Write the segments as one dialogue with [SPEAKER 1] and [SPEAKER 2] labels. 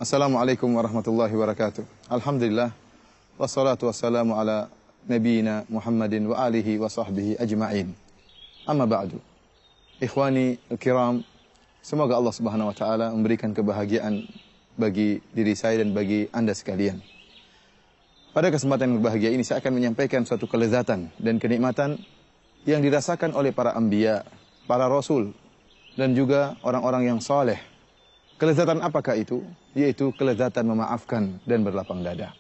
[SPEAKER 1] Assalamualaikum warahmatullahi wabarakatuh. Alhamdulillah. Wassalatu wassalamu ala nabiyina Muhammadin wa alihi wa sahbihi ajma'in. Amma ba'du. Ikhwani al-kiram, semoga Allah Subhanahu wa taala memberikan kebahagiaan bagi diri saya dan bagi Anda sekalian. Pada kesempatan yang berbahagia ini saya akan menyampaikan suatu kelezatan dan kenikmatan yang dirasakan oleh para anbiya, para rasul dan juga orang-orang yang saleh. Kelezatan apakah itu? Yaitu kelezatan memaafkan dan berlapang dada.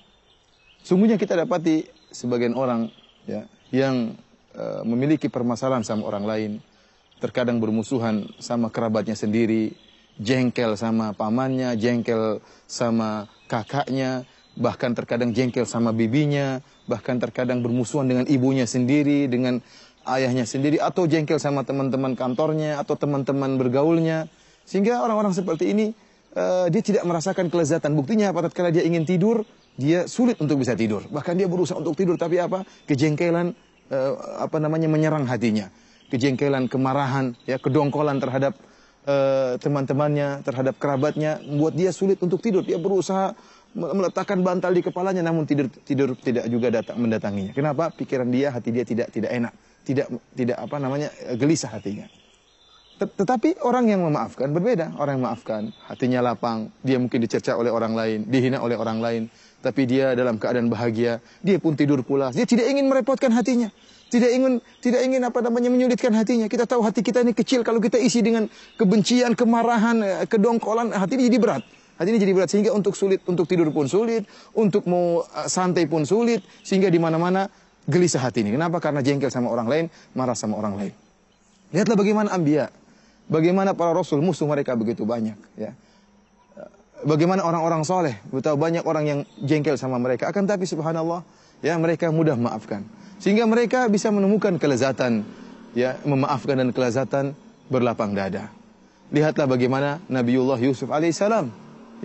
[SPEAKER 1] Sungguhnya kita dapati sebagian orang yang memiliki permasalahan sama orang lain, terkadang bermusuhan sama kerabatnya sendiri, jengkel sama pamannya, jengkel sama kakaknya, bahkan terkadang jengkel sama bibinya, bahkan terkadang bermusuhan dengan ibunya sendiri, dengan ayahnya sendiri, atau jengkel sama teman-teman kantornya, atau teman-teman bergaulnya. Sehingga orang-orang seperti ini, dia tidak merasakan kelezatan. Buktinya apa? Tatkala dia ingin tidur, dia sulit untuk bisa tidur. Bahkan dia berusaha untuk tidur, tapi apa? Kejengkelan, menyerang hatinya. Kejengkelan, kemarahan, kedongkolan terhadap teman-temannya, terhadap kerabatnya, membuat dia sulit untuk tidur. Dia berusaha meletakkan bantal di kepalanya, namun tidur tidak juga mendatanginya. Kenapa? Pikiran dia, hati dia tidak enak, tidak gelisah hatinya. Tetapi orang yang memaafkan berbeda. Orang yang memaafkan, hatinya lapang, dia mungkin dicerca oleh orang lain, dihina oleh orang lain, tapi dia dalam keadaan bahagia, dia pun tidur pulas. Dia tidak ingin merepotkan hatinya, tidak ingin menyulitkan hatinya. Kita tahu hati kita ini kecil, kalau kita isi dengan kebencian, kemarahan, kedongkolan, hati ini jadi berat. Hati ini jadi berat sehingga untuk tidur pun sulit, untuk mau santai pun sulit, sehingga di mana-mana gelisah hati ini. Kenapa? Karena jengkel sama orang lain, marah sama orang lain. Lihatlah bagaimana anbiya, bagaimana para rasul, musuh mereka begitu banyak, ya. Bagaimana orang-orang soleh, betapa banyak orang yang jengkel sama mereka. Akan tapi subhanallah, ya, mereka mudah memaafkan. Sehingga mereka bisa menemukan kelezatan, ya, memaafkan dan kelezatan berlapang dada. Lihatlah bagaimana Nabiullah Yusuf alaihissalam,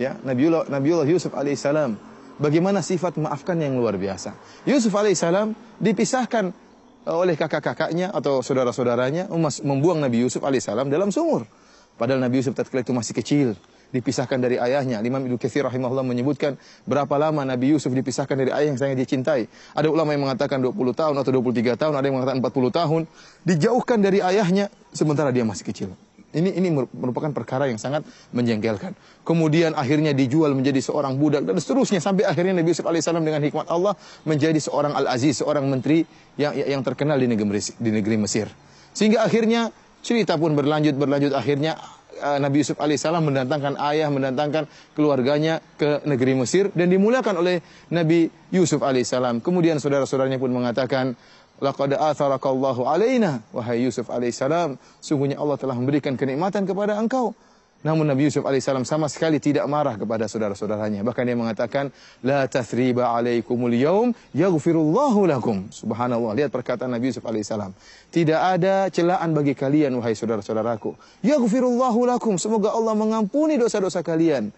[SPEAKER 1] ya, Nabiullah Yusuf alaihissalam, bagaimana sifat memaafkan yang luar biasa. Yusuf alaihissalam dipisahkan oleh kakak-kakaknya atau saudara-saudaranya, membuang Nabi Yusuf alaihissalam dalam sumur. Padahal Nabi Yusuf tatkala itu masih kecil, dipisahkan dari ayahnya. Imam Ibnu Katsir rahimahullah menyebutkan berapa lama Nabi Yusuf dipisahkan dari ayah yang sangat dia cintai. Ada ulama yang mengatakan 20 tahun atau 23 tahun, ada yang mengatakan 40 tahun. Dijauhkan dari ayahnya sementara dia masih kecil. Ini merupakan perkara yang sangat menjengkelkan. Kemudian akhirnya dijual menjadi seorang budak dan seterusnya sampai akhirnya Nabi Yusuf alaihissalam dengan hikmat Allah menjadi seorang al-aziz, seorang menteri yang terkenal di negeri Mesir. Sehingga akhirnya cerita pun berlanjut akhirnya Nabi Yusuf alaihissalam mendatangkan keluarganya ke negeri Mesir dan dimuliakan oleh Nabi Yusuf alaihissalam. Kemudian saudara-saudaranya pun mengatakan, laqad atharakallahu alaina, wahai Yusuf alaihissalam, sungguhnya Allah telah memberikan kenikmatan kepada engkau. Namun Nabi Yusuf alaihissalam sama sekali tidak marah kepada saudara-saudaranya. Bahkan dia mengatakan, la tathriba alaikumul yaum yaghfirullahu lakum. Subhanallah, lihat perkataan Nabi Yusuf alaihissalam. Tidak ada celaan bagi kalian, wahai saudara-saudaraku. Yaghfirullahu lakum, semoga Allah mengampuni dosa-dosa kalian.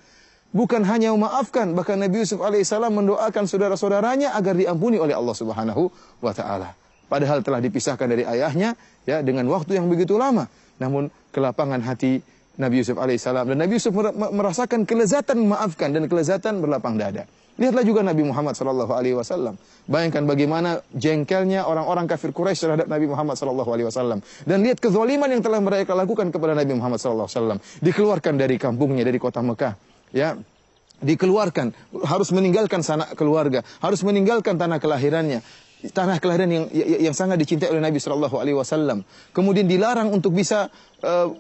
[SPEAKER 1] Bukan hanya memaafkan, bahkan Nabi Yusuf alaihissalam mendoakan saudara-saudaranya agar diampuni oleh Allah Subhanahu wa taala. Padahal telah dipisahkan dari ayahnya, ya, dengan waktu yang begitu lama. Namun kelapangan hati Nabi Yusuf alaihissalam, dan Nabi Yusuf merasakan kelezatan memaafkan dan kelezatan berlapang dada. Lihatlah juga Nabi Muhammad sallallahu alaihi wasallam. Bayangkan bagaimana jengkelnya orang-orang kafir Quraisy terhadap Nabi Muhammad sallallahu alaihi wasallam. Dan lihat kezaliman yang telah mereka lakukan kepada Nabi Muhammad sallallahu alaihi wasallam. Dikeluarkan dari kampungnya, dari kota Mekah, ya. Dikeluarkan, harus meninggalkan sanak keluarga, harus meninggalkan tanah kelahirannya. Tanah kelahiran yang sangat dicintai oleh Nabi Shallallahu Alaihi Wasallam. Kemudian dilarang untuk bisa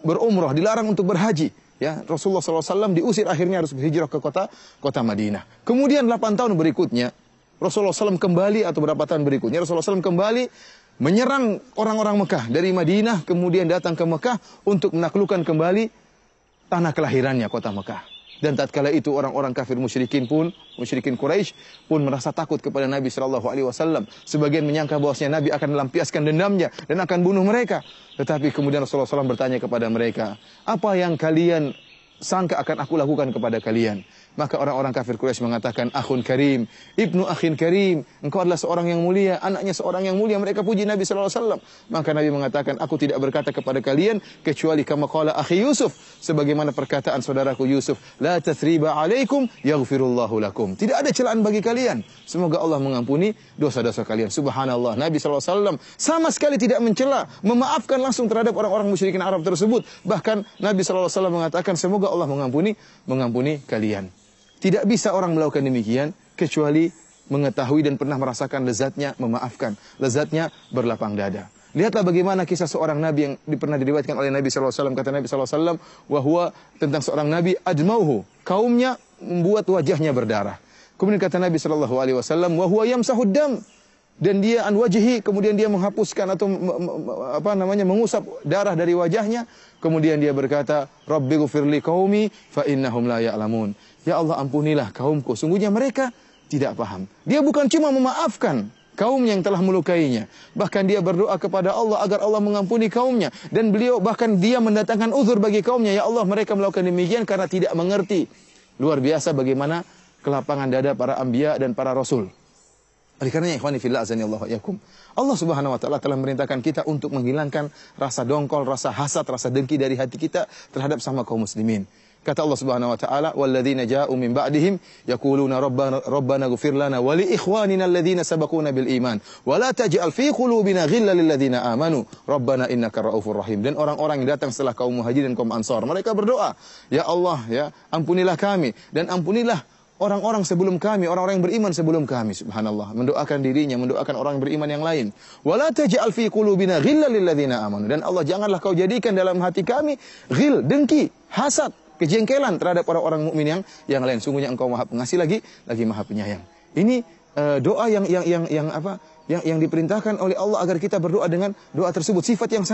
[SPEAKER 1] berumrah, dilarang untuk berhaji. Ya, Rasulullah SAW diusir, akhirnya harus berhijrah ke kota Madinah. Kemudian 8 tahun berikutnya Rasulullah SAW kembali, atau berapa tahun berikutnya Rasulullah SAW kembali menyerang orang-orang Mekah dari Madinah, kemudian datang ke Mekah untuk menaklukkan kembali tanah kelahirannya, kota Mekah. Dan tatkala itu orang-orang kafir musyrikin Quraisy pun merasa takut kepada Nabi Shallallahu Alaihi Wasallam. Sebagian menyangka bahwasanya Nabi akan melampiaskan dendamnya dan akan bunuh mereka. Tetapi kemudian Rasulullah SAW bertanya kepada mereka, apa yang kalian sangka akan aku lakukan kepada kalian? Maka orang-orang kafir Quraisy mengatakan, akhun karim, ibnu akhin karim, engkau adalah seorang yang mulia, anaknya seorang yang mulia. Mereka puji Nabi SAW. Maka Nabi mengatakan, aku tidak berkata kepada kalian kecuali kama qala akhi Yusuf, sebagaimana perkataan saudaraku Yusuf, la tathriba alaikum yaghfirullahu lakum. Tidak ada celaan bagi kalian, semoga Allah mengampuni dosa-dosa kalian. Subhanallah, Nabi SAW sama sekali tidak mencela, memaafkan langsung terhadap orang-orang musyrikin Arab tersebut. Bahkan Nabi SAW mengatakan, semoga Allah mengampuni kalian. Tidak bisa orang melakukan demikian kecuali mengetahui dan pernah merasakan lezatnya memaafkan, lezatnya berlapang dada. Lihatlah bagaimana kisah seorang nabi yang pernah diriwayatkan oleh Nabi SAW. Kata Nabi SAW, wahwa tentang seorang nabi admauhu, kaumnya membuat wajahnya berdarah. Kemudian kata Nabi SAW, wahwa yamsahud dam, dan dia an wajhi, kemudian dia menghapuskan atau mengusap darah dari wajahnya. Kemudian dia berkata, Rabbi ghfirli qaumi fa innahum la ya'lamun. Ya Allah, ampunilah kaumku, sungguhnya mereka tidak paham. Dia bukan cuma memaafkan kaumnya yang telah melukainya, bahkan dia berdoa kepada Allah agar Allah mengampuni kaumnya. Dan beliau bahkan dia mendatangkan uzur bagi kaumnya. Ya Allah, mereka melakukan demikian karena tidak mengerti. Luar biasa bagaimana kelapangan dada para anbiya dan para rasul. Oleh karenanya, ikhwani fillah azanillahu yakum, Allah Subhanahu wa taala telah memerintahkan kita untuk menghilangkan rasa dongkol, rasa hasad, rasa dengki dari hati kita terhadap sama kaum muslimin. Kata Allah Subhanahu wa taala, walladzina ja'u min ba'dihim yaquluna rabbana ighfir lana wa li ikhwanina alladhina sabaquna bil iman wa la taj'al fi qulubina ghillan lil ladzina amanu rabbana innaka ra'ufur rahim. Dan orang-orang yang datang setelah kaum Muhajirin dan kaum Ansar, mereka berdoa, ya Allah, ya ampunilah kami dan ampunilah orang-orang sebelum kami, orang-orang yang beriman sebelum kami. Subhanallah, mendoakan dirinya, mendoakan orang yang beriman yang lain. Wala taj'al fi qulubina ghillan lil ladzina amanu. Dan Allah, janganlah kau jadikan dalam hati kami ghil, dengki, hasad, kejengkelan terhadap orang-orang mukmin yang lain. Sungguhnya Engkau Maha Pengasih lagi Maha Penyayang. Ini doa yang diperintahkan oleh Allah agar kita berdoa dengan doa tersebut, sifat yang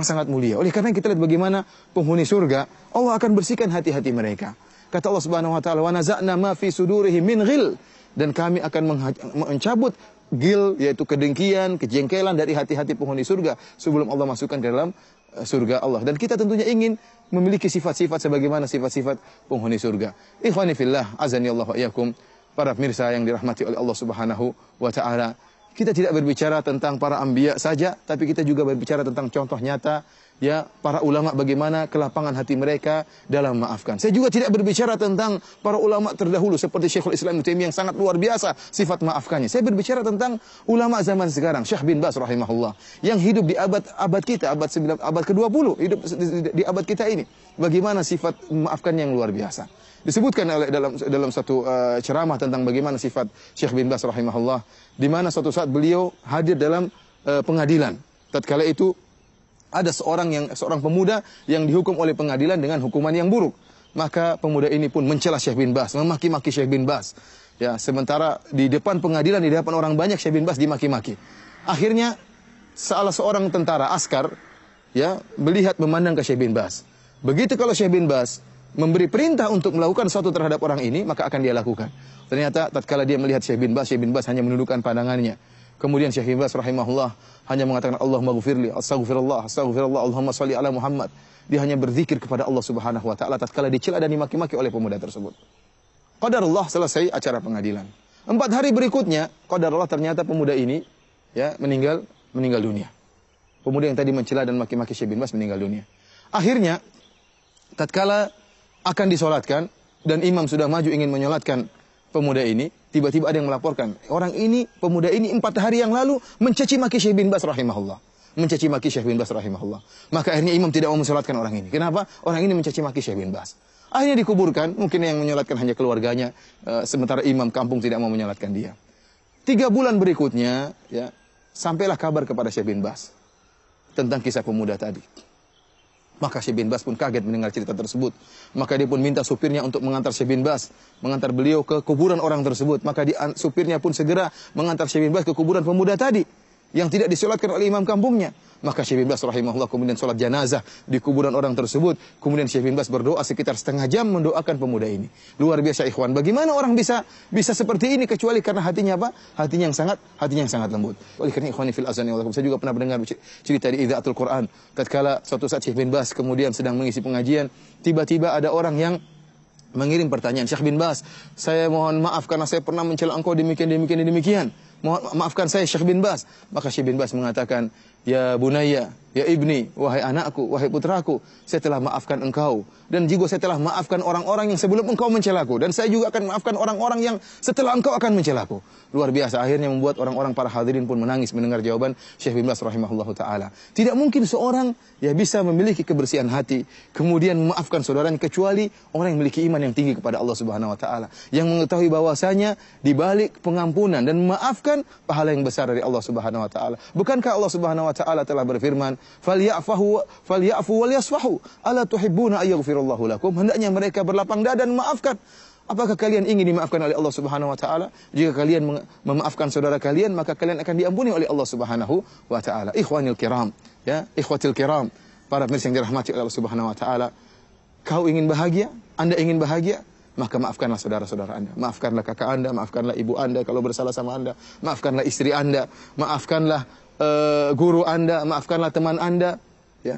[SPEAKER 1] sangat mulia. Oleh karena kita lihat bagaimana penghuni surga, Allah akan bersihkan hati-hati mereka. Kata Allah Subhanahu wa taala, "Wa naza'na ma fi sudurihim min ghil." Dan kami akan mencabut gil, yaitu kedengkian, kejengkelan dari hati-hati penghuni surga sebelum Allah masukkan ke dalam surga Allah. Dan kita tentunya ingin memiliki sifat-sifat sebagaimana sifat-sifat penghuni surga. Ikhwani fillah, azani Allah wa iyyakum, para pemirsa yang dirahmati oleh Allah Subhanahu wa taala. Kita tidak berbicara tentang para anbiya saja, tapi kita juga berbicara tentang contoh nyata, ya, para ulama bagaimana kelapangan hati mereka dalam memaafkan. Saya juga tidak berbicara tentang para ulama terdahulu seperti Syekhul Islam Ibnu Taimiyah yang sangat luar biasa sifat maafkannya. Saya berbicara tentang ulama zaman sekarang, Syekh bin Baz rahimahullah, yang hidup di abad kita, abad ke-20, hidup di abad kita ini. Bagaimana sifat memaafkannya yang luar biasa. Disebutkan dalam satu ceramah tentang bagaimana sifat Syekh bin Baz rahimahullah, di mana suatu saat beliau hadir dalam pengadilan. Tatkala itu ada seorang pemuda yang dihukum oleh pengadilan dengan hukuman yang buruk. Maka pemuda ini pun mencela Syekh bin Baz, memaki-maki Syekh bin Baz. Ya, sementara di depan pengadilan, di depan orang banyak, Syekh bin Baz dimaki-maki. Akhirnya salah seorang tentara askar, ya, melihat memandang ke Syekh bin Baz. Begitu kalau Syekh bin Baz memberi perintah untuk melakukan sesuatu terhadap orang ini, maka akan dia lakukan. Ternyata tatkala dia melihat Syekh bin Baz hanya menundukkan pandangannya. Kemudian Syekh bin Baz rahimahullah hanya mengatakan Allahumma ghfirli, astaghfirullah, Allahumma shalli ala Muhammad. Dia hanya berzikir kepada Allah Subhanahu wa taala tatkala dicela dan dimaki-maki oleh pemuda tersebut. Qadarullah, selesai acara pengadilan. 4 hari berikutnya, qadarullah, ternyata pemuda ini, ya, meninggal dunia. Pemuda yang tadi mencela dan maki-maki Syekh bin Baz meninggal dunia. Akhirnya tatkala akan disolatkan dan imam sudah maju ingin menyolatkan pemuda ini, tiba-tiba ada yang melaporkan, pemuda ini 4 hari yang lalu mencaci maki Syekh bin Baz rahimahullah. Maka akhirnya imam tidak mau mensolatkan orang ini. Kenapa? Orang ini mencaci maki Syekh bin Baz. Akhirnya dikuburkan, mungkin yang menyolatkan hanya keluarganya, sementara imam kampung tidak mau menyolatkan dia. 3 bulan berikutnya, ya, sampailah kabar kepada Syekh bin Baz tentang kisah pemuda tadi. Maka Syekh bin Baz pun kaget mendengar cerita tersebut. Maka dia pun minta supirnya untuk mengantar Syekh bin Baz, mengantar beliau ke kuburan orang tersebut. Maka supirnya pun segera mengantar Syekh bin Baz ke kuburan pemuda tadi yang tidak disolatkan oleh imam kampungnya. Maka Syekh bin Baz rahimahullah kemudian sholat jenazah di kuburan orang tersebut. Kemudian Syekh bin Baz berdoa sekitar setengah jam mendoakan pemuda ini. Luar biasa ikhwan. Bagaimana orang bisa seperti ini kecuali karena hatinya apa? Hatinya yang sangat lembut. Oleh karena ikhwani fil azani wallakum, saya juga pernah mendengar cerita di Idaatul Quran. Tatkala suatu saat Syekh bin Baz kemudian sedang mengisi pengajian, tiba-tiba ada orang yang mengirim pertanyaan, Syekh bin Baz, saya mohon maaf karena saya pernah mencela engkau demikian. Mohon maafkan saya Syekh bin Baz. Maka Syekh bin Baz mengatakan, ya bunayya, ya ibni, wahai anakku, wahai putraku, saya telah maafkan engkau. Dan juga saya telah maafkan orang-orang yang sebelum engkau mencelaku. Dan saya juga akan maafkan orang-orang yang setelah engkau akan mencelaku. Luar biasa, akhirnya membuat orang-orang para hadirin pun menangis mendengar jawaban Syekh bin Baz rahimahullahu ta'ala. Tidak mungkin seorang ya bisa memiliki kebersihan hati, kemudian memaafkan saudaranya, kecuali orang yang memiliki iman yang tinggi kepada Allah subhanahu wa ta'ala. Yang mengetahui bahwasanya di balik pengampunan dan memaafkan pahala yang besar dari Allah subhanahu wa ta'ala. Bukankah Allah subhanahu wa ta'ala telah berfirman, "Falyafu wal yasfahu, ala tuhibbuna ayaghfirallahu lakum." Hendaknya mereka berlapang dada dan memaafkan. Apakah kalian ingin dimaafkan oleh Allah Subhanahu wa taala? Jika kalian memaafkan saudara kalian, maka kalian akan diampuni oleh Allah Subhanahu wa taala. Ikhwanil kiram, ya, ikhwatil kiram, para pemirsa yang dirahmati oleh Allah Subhanahu wa taala. Kau ingin bahagia? Anda ingin bahagia? Maka maafkanlah saudara-saudara Anda. Maafkanlah kakak Anda, maafkanlah ibu Anda kalau bersalah sama Anda. Maafkanlah istri Anda, maafkanlah guru Anda, maafkanlah teman Anda, ya.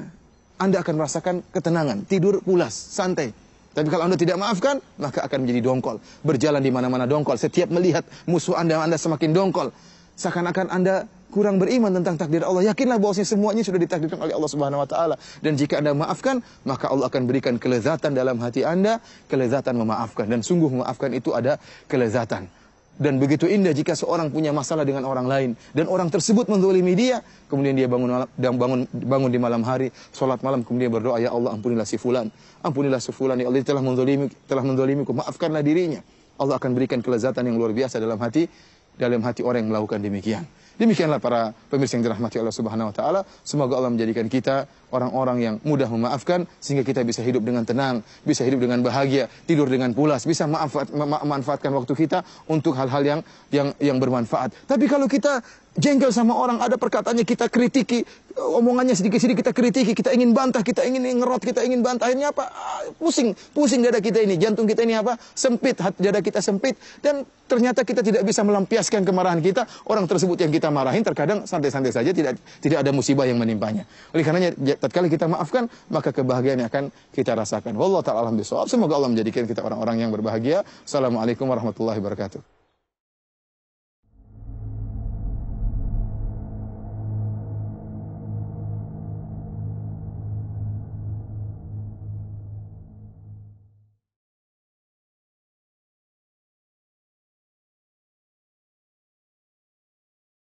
[SPEAKER 1] Anda akan merasakan ketenangan, tidur pulas, santai. Tapi kalau Anda tidak maafkan, maka akan menjadi dongkol. Berjalan di mana-mana dongkol. Setiap melihat musuh Anda semakin dongkol. Seakan-akan Anda kurang beriman tentang takdir Allah. Yakinlah bahwasanya semuanya sudah ditakdirkan oleh Allah Subhanahu wa taala. Dan jika Anda maafkan, maka Allah akan berikan kelezatan dalam hati Anda, kelezatan memaafkan. Dan sungguh memaafkan itu ada kelezatan. Dan begitu indah jika seorang punya masalah dengan orang lain dan orang tersebut menzalimi dia, kemudian dia bangun di malam hari, salat malam, kemudian berdoa, ya Allah ampunilah si fulan, ya Allah telah menzalimiku, maafkanlah dirinya. Allah akan berikan kelezatan yang luar biasa dalam hati orang yang melakukan demikian. Demikianlah para pemirsa yang dirahmati Allah Subhanahu wa taala. Semoga Allah menjadikan kita orang-orang yang mudah memaafkan sehingga kita bisa hidup dengan tenang, bisa hidup dengan bahagia, tidur dengan pulas, bisa memanfaatkan waktu kita untuk hal-hal yang bermanfaat. Tapi kalau kita jengkel sama orang, ada perkataannya kita kritiki, omongannya sedikit-sedikit kita kritiki, kita ingin bantah, kita ingin ngerot, kita ingin bantah, akhirnya apa? Pusing dada kita ini, jantung kita ini apa? Sempit, dada kita sempit, dan ternyata kita tidak bisa melampiaskan kemarahan kita. Orang tersebut yang kita marahin terkadang santai-santai saja, tidak ada musibah yang menimpanya. Oleh karenanya tatkala kita maafkan, maka kebahagiaan yang akan kita rasakan. Wallahu ta'ala alam bisawab. Semoga Allah menjadikan kita orang-orang yang berbahagia. Assalamualaikum warahmatullahi wabarakatuh.